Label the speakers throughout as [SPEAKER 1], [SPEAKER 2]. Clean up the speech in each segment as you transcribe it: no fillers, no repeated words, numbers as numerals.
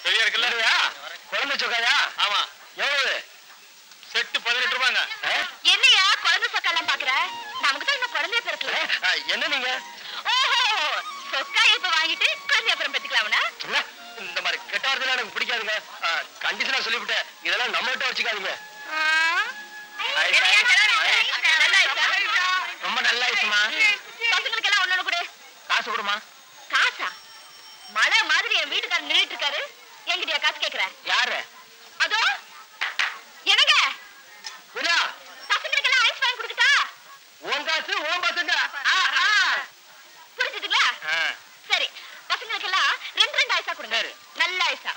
[SPEAKER 1] சரியா இருக்குல்ல?
[SPEAKER 2] குழந்தை சொக்காயா?
[SPEAKER 1] ஆமா.
[SPEAKER 2] எவ்வளவு?
[SPEAKER 1] செட்டு 18 ரூபாங்க.
[SPEAKER 3] என்னையா குழந்தை சொக்காலாம் பாக்குற? நமக்கு தான் இன்னும் குழந்தைய பிறக்கல.
[SPEAKER 2] என்ன நீங்க?
[SPEAKER 3] ஓஹோ, சொக்கா இப்ப வாங்கிட்டு குழந்தை அப்புறம் பெத்துக்கலாம்னா?
[SPEAKER 2] இந்த மாதிரி கெட்ட வார்த்தைலாம் எனக்கு பிடிக்காதுங்க. கண்டிஷனா சொல்லிவிட்டேன், இதெல்லாம் நம்ம கிட்ட வச்சுக்காதீங்க. ரொம்ப நல்ல ஆயிடுச்சுமா.
[SPEAKER 3] பசங்களுக்கு எல்லாம் ஒண்ணு கொடு.
[SPEAKER 2] காசு கொடுமா.
[SPEAKER 3] காசா? மழை மாதிரி என் வீட்டுக்காரர் நின்றுட்டு இருக்காரு, என்கிட்டயா காசு கேக்குற?
[SPEAKER 2] யாரு?
[SPEAKER 3] அதோ என்னங்க
[SPEAKER 2] புரியா?
[SPEAKER 3] பசங்களுக்கு எல்லாம் ஐஸ் வாங்கி கொடுத்துட்டா?
[SPEAKER 2] உன் காசு உன் பசங்க.
[SPEAKER 3] புரிஞ்சுதுங்களா? சரி, பசங்களுக்கு எல்லாம் 2 ஐஸா கொடுங்க. நல்ல ஐஸா.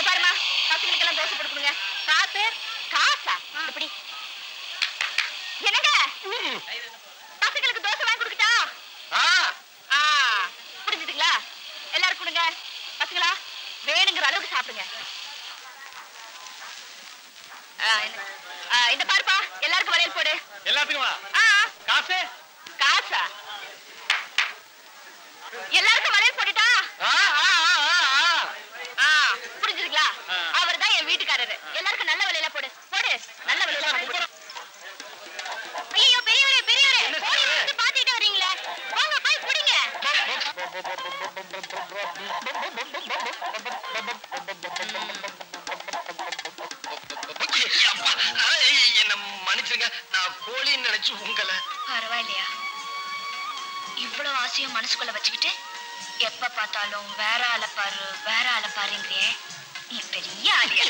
[SPEAKER 3] பாருமா, பசங்களுக்கு எல்லாம் தோசை கொடுக்குங்க. காசு? காசா? இப்படி என்னங்க பசங்களுக்கு தோசை வாங்கி கொடுக்கட்டா? புரிஞ்சுதுங்களா? எல்லாரும் கொடுங்க. பசங்களா, வேணுங்கிற அளவுக்கு சாப்பிடுங்க. இந்த பாருப்பா, எல்லாருக்கும் வளையல் போடு.
[SPEAKER 1] எல்லாத்துக்குமா? காசு?
[SPEAKER 3] காசா? எல்லாருக்கும் வளையல் போட்டுட்டா? புரிஞ்சுதுங்களா? அவர் தான் என் வீட்டுக்காரரு. எல்லாருக்கும் நல்ல வளையல போடு. போடு, நல்ல வளையல போடு. ஐயோ, பெரியவரே பெரியவரே, பாத்துக்கிட்டே வரீங்களே, போங்க போய் குடிங்க.
[SPEAKER 2] என்ன மன்னிச்சுங்க, நான் கோழின்னு நினைச்சு உங்களை.
[SPEAKER 3] பரவாயில்லையா? இவ்வளவு ஆசையும் மனசுக்குள்ள வச்சுக்கிட்டு எப்ப பார்த்தாலும் வேற ஆளை பாருங்கிறியே, நீ பெரிய ஆளியா?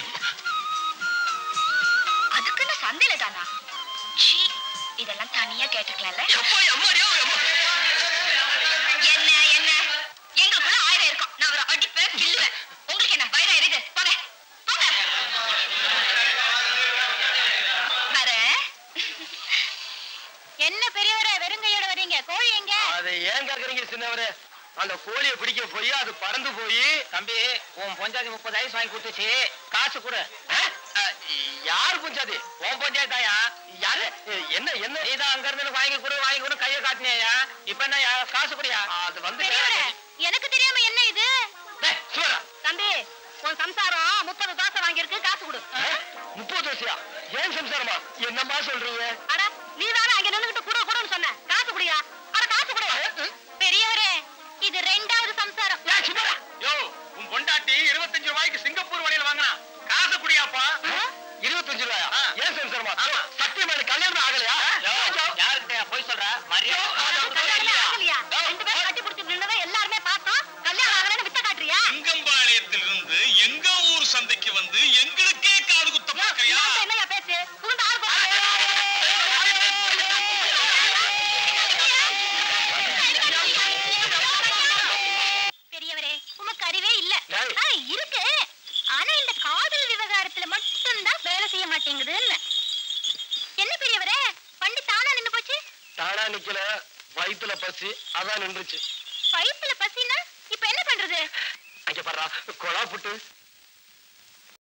[SPEAKER 3] அதுக்குன்னு சந்தையில தானா? இதெல்லாம் தனியா கேட்டுக்கலாம்ல? என்ன என்ன எங்களுக்குள்ள 1000 இருக்கும். நான் ஒரு அடிப்பேன், கில்லுவேன். உங்களுக்கு என்ன பயிரா இருக்கு? போங்க போங்க. என்ன பெரியவரே, வெறுங்கையோட வரீங்க? கோழி எங்க?
[SPEAKER 2] அதை ஏன் கேக்குறீங்க சின்னவரே? அந்த கோழியை பிடிக்க போய் அது பறந்து போய்.
[SPEAKER 4] தம்பி, உன் பொஞ்சாதி 30 ஐஸ் வாங்கி கொடுத்துச்சு, காசு கொடு.
[SPEAKER 2] யாரு பொஞ்சாதி?
[SPEAKER 4] உன் பொஞ்சாதாயா?
[SPEAKER 2] யாரு? என்ன என்ன?
[SPEAKER 4] நீதான் அங்க இருந்து வாங்கி கொடு கையை காட்டினியா? இப்ப என்ன காசு குடியா?
[SPEAKER 2] அது வந்து
[SPEAKER 3] எனக்கு தெரியாம என்ன இது? தம்பி, உன் சம்சாரம் 30 தோசை வாங்கியிருக்கு, காசு கொடு.
[SPEAKER 2] 30 தோசையா? ஏன் சம்சாரமா? என்னமா சொல்றீங்க?
[SPEAKER 3] அட, நீ தானே அங்க நின்னுகிட்டு கூட கூடன்னு சொன்ன. காசு குடியா? அட காசு கொடு. பெரியவரே, இது 2வது சம்சாரம்.
[SPEAKER 1] யோ, உன் பொண்டாட்டி 25 ரூபாய்க்கு சிங்கப்பூர் வளையல் வாங்கினா, காசு குடியாப்பா.
[SPEAKER 2] 25 ரூபாயா? ஏன் சம்சாரமா? சத்தியமா எனக்கு கல்யாணம் ஆகலையா?
[SPEAKER 4] யாருக்கிட்ட போய் சொல்ற? மரியாதை
[SPEAKER 3] ஆகலையா? 2 பேரும் கட்டி பிடிச்சி நின்னதை எல்லாருமே பார்த்தோம். கல்யாணம் ஆகலன்னு வித்த காட்டுறியா?
[SPEAKER 1] சிங்கம்பாளையத்திலிருந்து எங்க ஊர் சந்தைக்கு வந்து எங்களுக்கே காது குத்த பார்க்கறியா?
[SPEAKER 3] என்னையா பேச்சு? புகுந்த ஆள் போட்டு பெரியவரே, உமக்கு அறிவே இல்ல. இருக்கு, ஆனா இந்த காதல் விவகாரத்துல மட்டும்தான் வேலை செய்ய மாட்டேங்குதுன்னு. என்ன பெரியவரே, வண்டி தானா நின்னு போச்சு?
[SPEAKER 2] தானா நிக்கல, வயித்துல பசி, அதான் நின்றுச்சு.
[SPEAKER 3] வயித்துல பசினா இப்ப என்ன பண்றது?
[SPEAKER 2] அங்க பாரு, கொலா புட்டு.